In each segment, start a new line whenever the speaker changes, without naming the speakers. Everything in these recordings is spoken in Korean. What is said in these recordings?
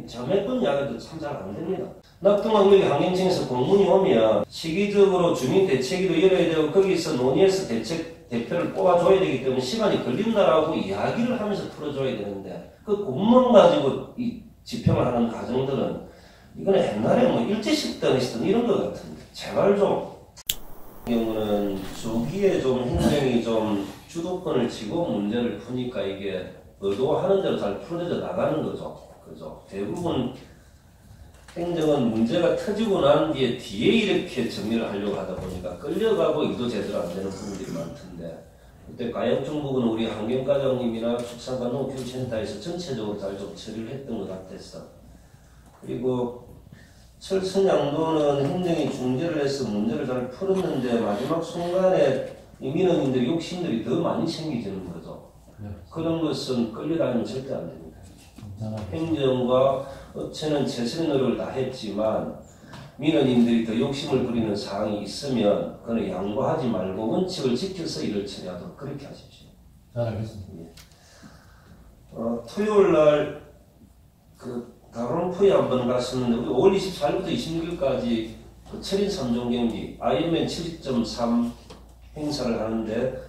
제가 몇 번 이야기해도 참 잘 안 됩니다. 낙동강변 환경청에서 공문이 오면 시기적으로 주민 대책위도 열어야 되고 거기서 논의해서 대표를 뽑아줘야 되기 때문에 시간이 걸린다라고 이야기를 하면서 풀어줘야 되는데 그 공문 가지고 이 집행을 하는 과정들은 이거는 옛날에 뭐 일제시대나 이런 것 같은데 제발 좀 경우는 조기에 좀 행정이 좀 주도권을 쥐고 문제를 푸니까 이게 의도하는 대로 잘 풀어져 나가는 거죠. 그죠? 대부분 행정은 문제가 터지고 난 뒤에 이렇게 정리를 하려고 하다 보니까 끌려가고 일도 제대로 안 되는 부분들이 많던데 그때 가역정복은 우리 환경과장님이나 축산과농교육센터에서 전체적으로 잘 좀 처리를 했던 것 같았어. 그리고 철선양도는 행정이 중재를 해서 문제를 잘 풀었는데 마지막 순간에 이 민원인들의 욕심들이 더 많이 생기지는 거죠. 그런 것은 끌려다니면 절대 안 됩니다. 행정과 업체는 최선의 노력을 다 했지만 민원인들이 더 욕심을 부리는 사항이 있으면 그는 양보하지 말고 원칙을 지켜서 일을 처리하도록 그렇게 하십시오.
잘 알겠습니다.
예. 토요일 날 다론포에 한번 갔었는데 우리 5월 24일부터 26일까지 그 철인 3종 경기 아이언맨 70.3 행사를 하는데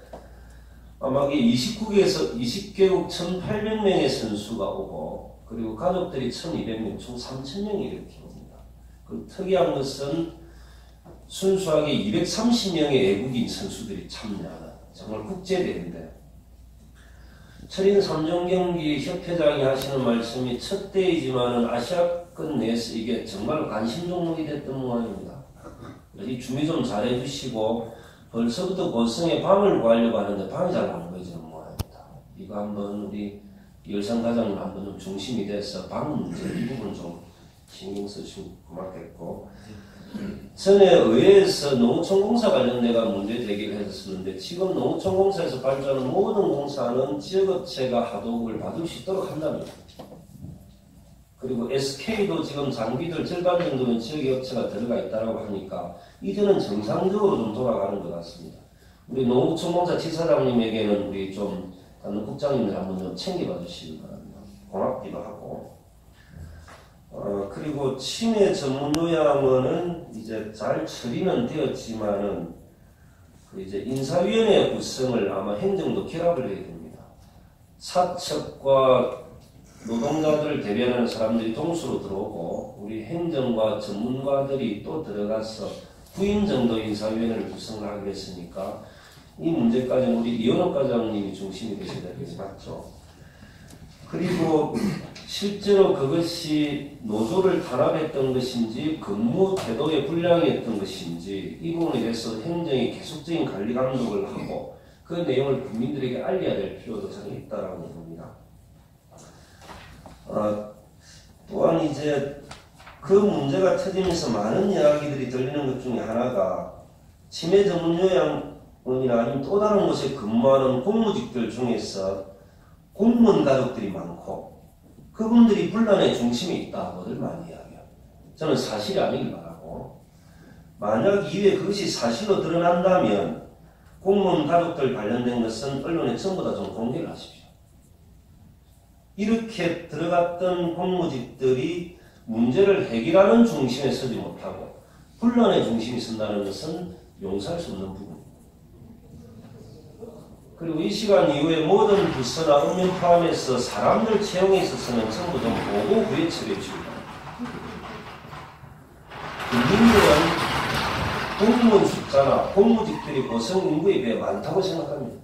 아마 이게 29개에서 20개국 1,800명의 선수가 오고 그리고 가족들이 1,200명, 총 3,000명이 이렇게 옵니다. 그 특이한 것은 순수하게 230명의 외국인 선수들이 참여하는 정말 국제대회인데 철인 3종 경기 협회장이 하시는 말씀이 첫 대회이지만은 아시아권 내에서 이게 정말 관심 종목이 됐던 모양입니다. 그래서 이 준비 좀 잘해 주시고 벌써부터 고성에 방을 구하려고 하는데 방이 잘 안 보이지는 모양입니다. 이거 한번 우리 열상 과장님 한번 좀 중심이 돼서 방 문제 이 부분 좀 신경 쓰시면 고맙겠고 전에 의회에서 농어촌공사 관련돼가 문제 제기를 했었는데 지금 농어촌공사에서 발주하는 모든 공사는 지역업체가 하도급을 받을 수 있도록 한답니다. 그리고 SK도 지금 장비들 절반 정도는 지역업체가 들어가 있다고 하니까 이제는 정상적으로 좀 돌아가는 것 같습니다. 우리 농어촌공사 지사장님에게는 우리 좀 다른 국장님들 한번 좀 챙겨봐 주시기 바랍니다. 고맙기도 하고. 그리고 치매 전문 요양원은 이제 잘 처리는 되었지만은 그 이제 인사위원회 구성을 아마 행정도 결합을 해야 됩니다. 사측과 노동자들을 대변하는 사람들이 동수로 들어오고 우리 행정과 전문가들이 또 들어가서 9인 정도 인사위원회를 구성을 하기로 했으니까 이 문제까지는 우리 이현옥 과장님이 중심이 되셔야 되는 게 맞죠. 그리고 실제로 그것이 노조를 탄압했던 것인지 근무 태도의 불량이었던 것인지 이 부분에 대해서 행정이 계속적인 관리 감독을 하고 그 내용을 국민들에게 알려야 될 필요도 저는 있다라고 봅니다. 또한 이제 그 문제가 터지면서 많은 이야기들이 들리는 것 중에 하나가 치매 전문 요양원이나 아니면 또 다른 곳에 근무하는 공무직들 중에서 공무원 가족들이 많고 그분들이 분란의 중심에 있다고들 많이 이야기해요. 저는 사실이 아니길 바라고 만약 이후에 그것이 사실로 드러난다면 공무원 가족들 관련된 것은 언론에 전부 다 좀 공개를 하십시오. 이렇게 들어갔던 공무직들이 문제를 해결하는 중심에 서지 못하고 분란의 중심이 선다는 것은 용서할 수 없는 부분입니다. 그리고 이 시간 이후에 모든 부서나 읍면 포함해서 사람들 채용에 있어서는 전부 좀 보고 후에 처리해 주시기 바랍니다. 국민들은 공무원 숫자나 공무직들이 고성 인구에 비해 많다고 생각합니다.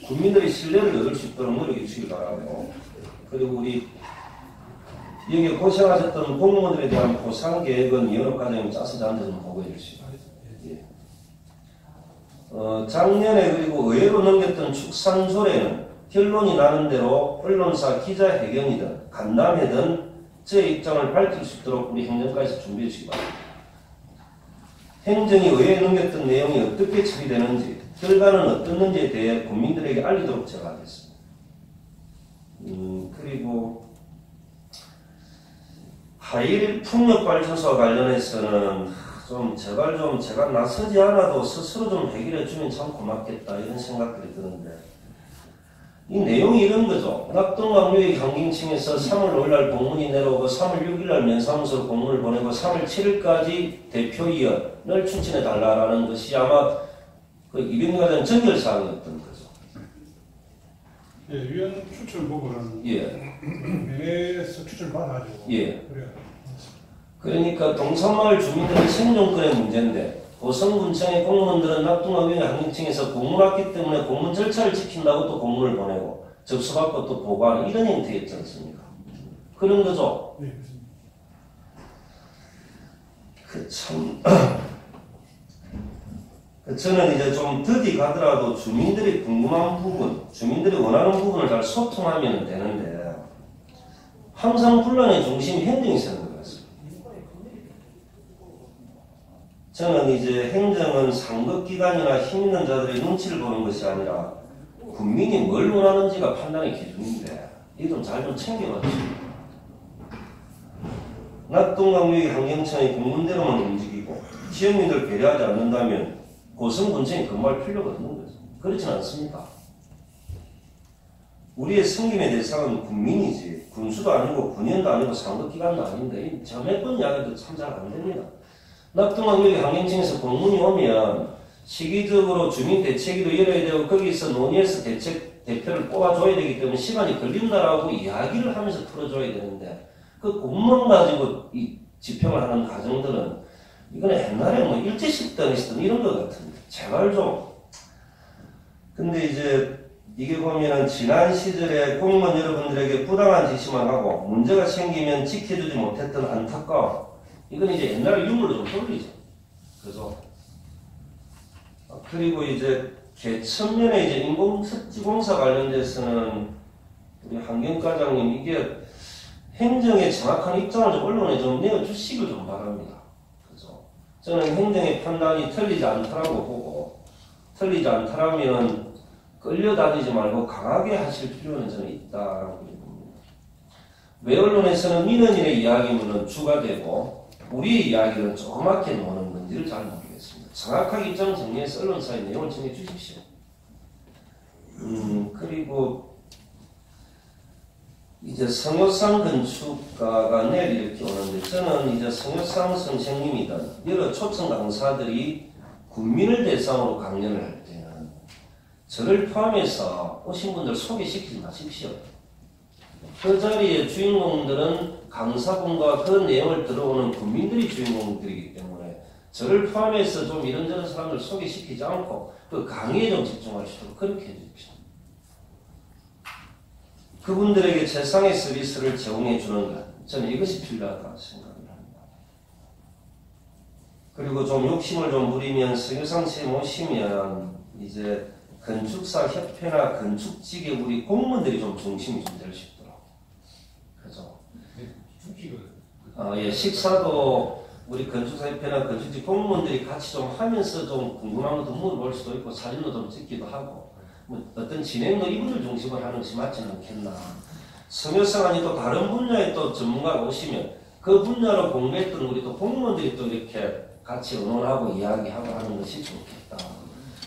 국민들의 신뢰를 얻을 수 있도록 노력해 주시기 바라고 그리고 우리 여기에 고생하셨던 공무원들에 대한 보상 계획은 이현옥 과장님 짜서 저한테 좀 보고해 주시기 바랍니다. 작년에 그리고 의회로 넘겼던 축산조례는 결론이 나는 대로 언론사 기자회견이든 간담회든 제 입장을 밝힐 수 있도록 우리 행정가에서 준비해 주시기 바랍니다. 행정이 의회에 넘겼던 내용이 어떻게 처리되는지 결과는 어떻는지에 대해 국민들에게 알리도록 제가 하겠습니다. 그리고 하일 풍력발전소와 관련해서는 좀 제발 좀 제가 나서지 않아도 스스로 좀 해결해 주면 참 고맙겠다 이런 생각들이 드는데 이 내용이 이런 거죠. 낙동강유의 환경청에서 3월 5일날 공문이 내려오고 3월 6일날 면사무소로 공문을 보내고 3월 7일까지 대표위원을 추천해 달라라는 것이 아마 그 이병렬 전 전결사항이었던 거죠.
예, 위원 추천 보고는
예.
면에서 추천 받아가지고.
예.
그래요.
그러니까 동산마을 주민들의 생존권의 문제인데 고성군청의 공무원들은 낙동강유의 환경청에서 공문을 왔기 때문에 공문 절차를 지킨다고 또 공문을 보내고 접수받고 또 보고하는 이런 형태였지 않습니까? 그런 거죠.
네, 그렇습니다.
저는 이제 좀 더디 가더라도 주민들이 궁금한 부분, 주민들이 원하는 부분을 잘 소통하면 되는데 항상 분란의 중심이 행정이 서는 것 같습니다. 저는 이제 행정은 상급기관이나 힘 있는 자들의 눈치를 보는 것이 아니라 국민이 뭘 원하는지가 판단의 기준인데 이 좀 잘 좀 챙겨봐주십시오. 낙동강유의 환경청의 공문대로만 움직이고 지역민들 배려하지 않는다면 고성군청이 근무할 필요가 없는 거죠. 그렇진 않습니까? 우리의 승김의 대상은 국민이지 군수도 아니고 군연도 아니고 상급기관도 아닌데 제가 몇 번 이야기해도 참 잘 안 됩니다. 낙동강유의 환경청에서 공문이 오면 시기적으로 주민대책위도 열어야 되고 거기서 논의해서 대표를 뽑아줘야 되기 때문에 시간이 걸린다라고 이야기를 하면서 풀어줘야 되는데 그 공문 가지고 이 집행을 하는 과정들은 이거는 옛날에 뭐 일제시대나 이런 것 같은데 제발 좀. 근데 이제 이게 보면은 지난 시절에 공무원 여러분들에게 부당한 지시만 하고 문제가 생기면 지켜주지 못했던 안타까움, 이건 이제 옛날에 유물로 좀 돌리죠. 그죠? 그리고 이제 개천면에 이제 인공습지공사 관련돼서는 우리 환경과장님 이게 행정의 정확한 입장을 좀 언론에 좀 내어주시길 좀 바랍니다. 그죠? 저는 행정의 판단이 틀리지 않다라고 보고 틀리지 않다라면 끌려다니지 말고 강하게 하실 필요는 저는 있다라고 봅니다. 왜 언론에서는 민원인의 이야기는 주가 되고 우리의 이야기는 조그맣게 나오는 건지를 잘 모르겠습니다. 정확하게 입장 정리해서 언론사의 내용을 정해 주십시오. 그리고 이제 성효상 건축가가 내일 이렇게 오는데 저는 이제 성효상 선생님이든 여러 초청 강사들이 국민을 대상으로 강연을 할 때는 저를 포함해서 오신 분들 소개시키지 마십시오. 그 자리의 주인공들은 강사분과 그 내용을 들어오는 국민들이 주인공들이기 때문에 저를 포함해서 좀 이런저런 사람들 소개시키지 않고 그 강의에 좀 집중하시도록 그렇게 해주십시오. 그분들에게 최상의 서비스를 제공해 주는 것, 저는 이것이 필요하다고 생각을 합니다. 그리고 좀 욕심을 좀 부리면 성효상 쌤 오시면 이제 건축사 협회나 건축직의 우리 공무원들이 좀 중심이 좀 될 수 있도록. 그죠? 예, 식사도 우리 건축사 협회나 건축직 공무원들이 같이 좀 하면서 좀 궁금한 것도 물어볼 수도 있고 사진도 좀 찍기도 하고 뭐 어떤 진행도 이분을 중심으로 하는 것이 맞지는 않겠나. 성효상 아니 또 다른 분야의 또 전문가가 오시면 그 분야로 공부했던 우리 또 공무원들이 또 이렇게 같이 의논하고 이야기하고 하는 것이 좋겠다.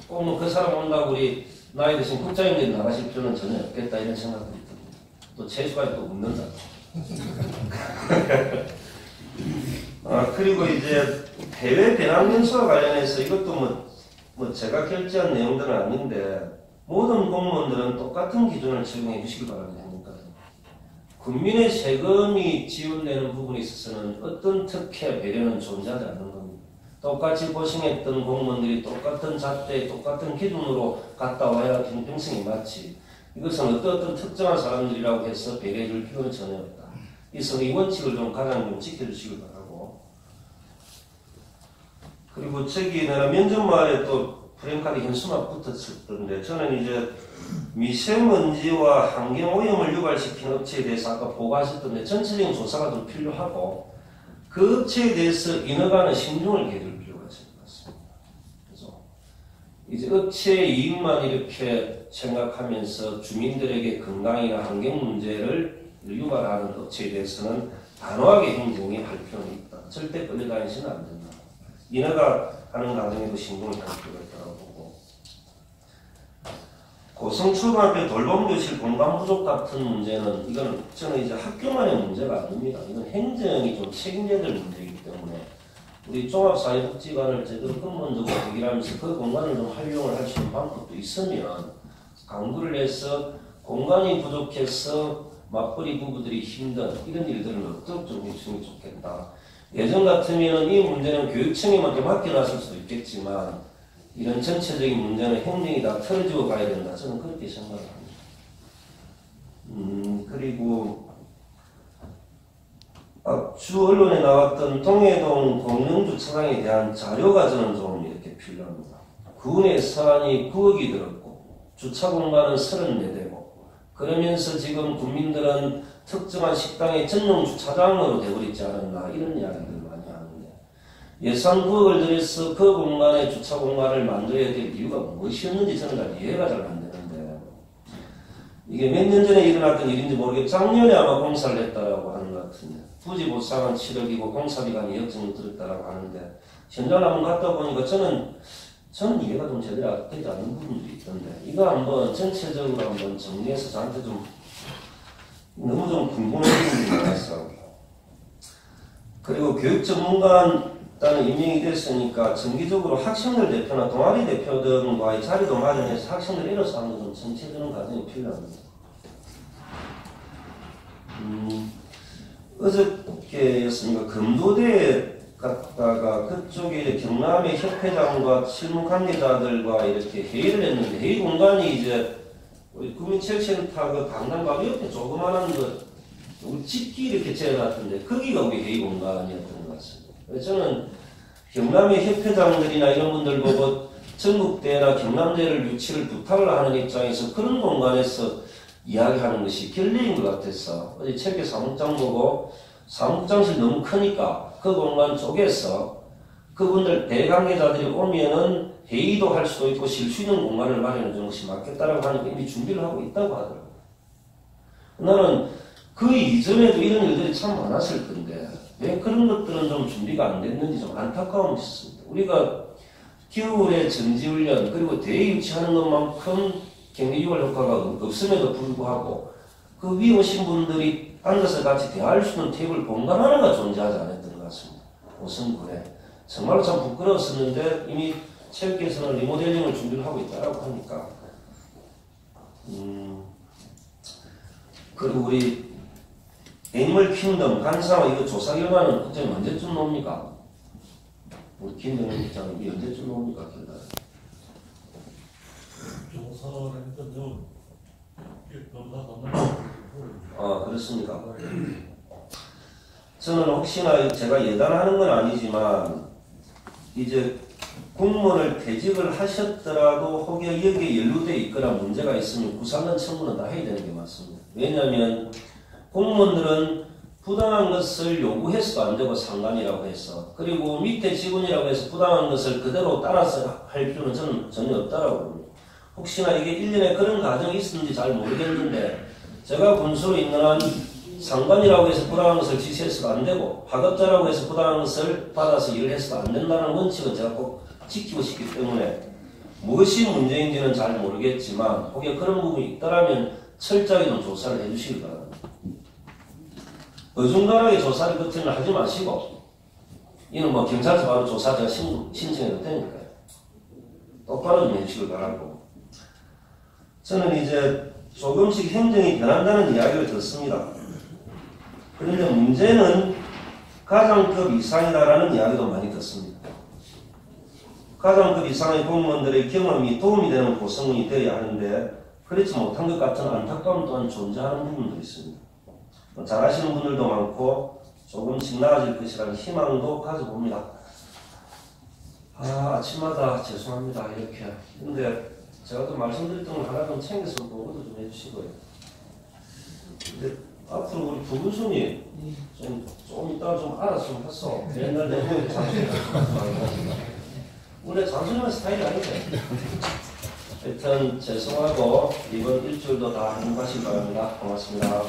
꼭 뭐 그 사람 온다고 우리 나이 드신 국장님들이 나가실 필요는 전혀 없겠다 이런 생각도 듭니다. 또 재수가 또 웃는다. 그리고 이제 해외 배낭 연수와 관련해서 이것도 뭐 제가 결제한 내용들은 아닌데 모든 공무원들은 똑같은 기준을 적용해 주시기 바랍니다. 국민의 세금이 지원되는 부분에 있어서는 어떤 특혜, 배려는 존재하지 않는 겁니다. 똑같이 고생했던 공무원들이 똑같은 잣대, 똑같은 기준으로 갔다 와야 형평성이 맞지. 이것은 어떤 특정한 사람들이라고 해서 배려해 줄 필요는 전혀 없다. 이 성의 원칙을 좀 가장 좀 지켜주시길 바라고. 그리고 저기 내가 면전마을에 또 프랭카드 현수막 붙었었던데 저는 이제 미세먼지와 환경오염을 유발시킨 업체에 대해서 아까 보고하셨던데 전체적인 조사가 좀 필요하고 그 업체에 대해서 인허가는 신중을 기해줄 필요가 있을 것 같습니다. 그래서 이제 업체의 이익만 이렇게 생각하면서 주민들에게 건강이나 환경 문제를 유발하는 업체에 대해서는 단호하게 행정이 할 필요는 있다. 절대 끌려다니시면 안 된다. 인허가 하는 과정에도 신중을 할 필요가 있다고 보고 고성초등학교 돌봄교실 공간 부족 같은 문제는 이거는 저는 이제 학교만의 문제가 아닙니다. 이건 행정이 좀 책임져야 될 문제이기 때문에 우리 종합사회복지관을 제대로 근본적으로 해결하면서 그 공간을 좀 활용을 할 수 있는 방법도 있으면 강구를 해서 공간이 부족해서 맞벌이 부부들이 힘든 이런 일들을 어떻게 좀 해주면 좋겠다. 예전 같으면 이 문제는 교육청에만 맡겨놨을 수도 있겠지만 이런 전체적인 문제는 행정이 다 털어지고 가야 된다. 저는 그렇게 생각을 합니다. 그리고 주 언론에 나왔던 동해동 공영주차장에 대한 자료가 저는 좀 이렇게 필요합니다. 구내 사안이 9억이 들었고 주차 공간은 34대고 그러면서 지금 국민들은 특정한 식당의 전용 주차장으로 되어버리지 않았나 이런 이야기들 많이 하는데 예산 9억을 들여서 그 공간에 주차 공간을 만들어야 될 이유가 무엇이었는지 저는 잘 이해가 잘 안 되는데 이게 몇 년 전에 일어났던 일인지 모르겠고 작년에 아마 공사를 했다라고 하는 것 같은데 부지 보상은 7억이고 공사비가 2억 정도 들었다라고 하는데 현장 한번 갔다 보니까 저는 이해가 좀 제대로 되지 않는 부분들이 있던데 이거 한번 전체적으로 한번 정리해서 저한테 좀 너무 좀 궁금한 부분이 많았어. 그리고 교육 전문가는 임명이 됐으니까 정기적으로 학생들 대표나 동아리 대표 등과의 자리도 마련해서 학생들 일어서 한번 좀 정체되는 과정이 필요합니다. 어저께였으니까 검도대에 갔다가 그쪽에 경남의 협회장과 실무 관계자들과 이렇게 회의를 했는데 회의 공간이 이제 우리 국민체육센터 그 강남 바로 옆에 조그만한 그 우리 집기 이렇게 재해놨던데 거기가 우리 회의 공간이었던 것 같습니다. 그래서 저는 경남의 협회장들이나 이런 분들 보고 전국대나 경남대를 유치를 부탁을 하는 입장에서 그런 공간에서 이야기하는 것이 결례인 것 같아서 어제 책에 사무장 보고 사무장실 너무 크니까 그 공간 쪽에서 그분들 대관계자들이 오면은 회의도 할 수도 있고 쉴 수 있는 공간을 마련해 주는 것이 맞겠다라고 하니까 이미 준비를 하고 있다고 하더라고요. 나는 그 이전에도 이런 일들이 참 많았을 건데 왜 그런 것들은 좀 준비가 안 됐는지 좀 안타까움이 있습니다. 우리가 겨울에 전지훈련 그리고 대회 유치하는 것만큼 경기 유발 효과가 없음에도 불구하고 그 위에 오신 분들이 앉아서 같이 대화할 수 있는 테이블 공간 하나가 존재하지 않았던 것 같습니다. 오성군에. 정말로 참 부끄러웠었는데 이미 체육계에서는 리모델링을 준비를 하고 있다고 하니까 그리고 우리 애니멀 킹덤 간사와 이거 조사 결과는 국장님 언제쯤 나옵니까? 우리 김정은 국장님 이게 언제쯤 나옵니까?
조사를 했던
그렇습니까? 저는 혹시나 제가 예단하는 건 아니지만 이제 공무원을 퇴직을 하셨더라도 혹여 여기에 연루되어 있거나 문제가 있으면 구상권 청구는 다 해야 되는 게 맞습니다. 왜냐하면 공무원들은 부당한 것을 요구해서도 안 되고 상관이라고 해서 그리고 밑에 직원이라고 해서 부당한 것을 그대로 따라서 할 필요는 저는 전혀 없다라고 봅니다. 혹시나 이게 1년에 그런 과정이 있었는지 잘 모르겠는데 제가 군수로 있는 한 상관이라고 해서 부당한 것을 지시해서도 안 되고 파급자라고 해서 부당한 것을 받아서 일을 해서도 안 된다는 원칙은 제가 꼭 지키고 싶기 때문에 무엇이 문제인지는 잘 모르겠지만 혹여 그런 부분이 있다면 철저하게 좀 조사를 해주시기 바랍니다. 어중간하게 조사를 끝을 하지 마시고 이는 뭐 경찰서 바로 조사 제가 신청해도 되니까요. 똑바로 좀 해주시길 바라고 저는 이제 조금씩 행정이 변한다는 이야기를 듣습니다. 그런데 문제는 가장급 이상이다라는 이야기도 많이 듣습니다. 가장급 이상의 공무원들의 경험이 도움이 되는 구성원이 되어야 하는데 그렇지 못한 것 같은 안타까움 또한 존재하는 부분도 있습니다. 잘하시는 분들도 많고 조금씩 나아질 것이라는 희망도 가져봅니다. 아침마다 죄송합니다 이렇게. 근데 제가 또 말씀드렸던 걸 하나 좀 챙겨서 보고도 좀 해주시고요. 근데 앞으로 우리 부부순이 좀 이따 좀 알았으면 했어. 옛날 내가 장수를 원래 장수는 스타일이 아닌데. 하여튼 죄송하고 이번 일주일도 다 행복하시기 바랍니다. 고맙습니다.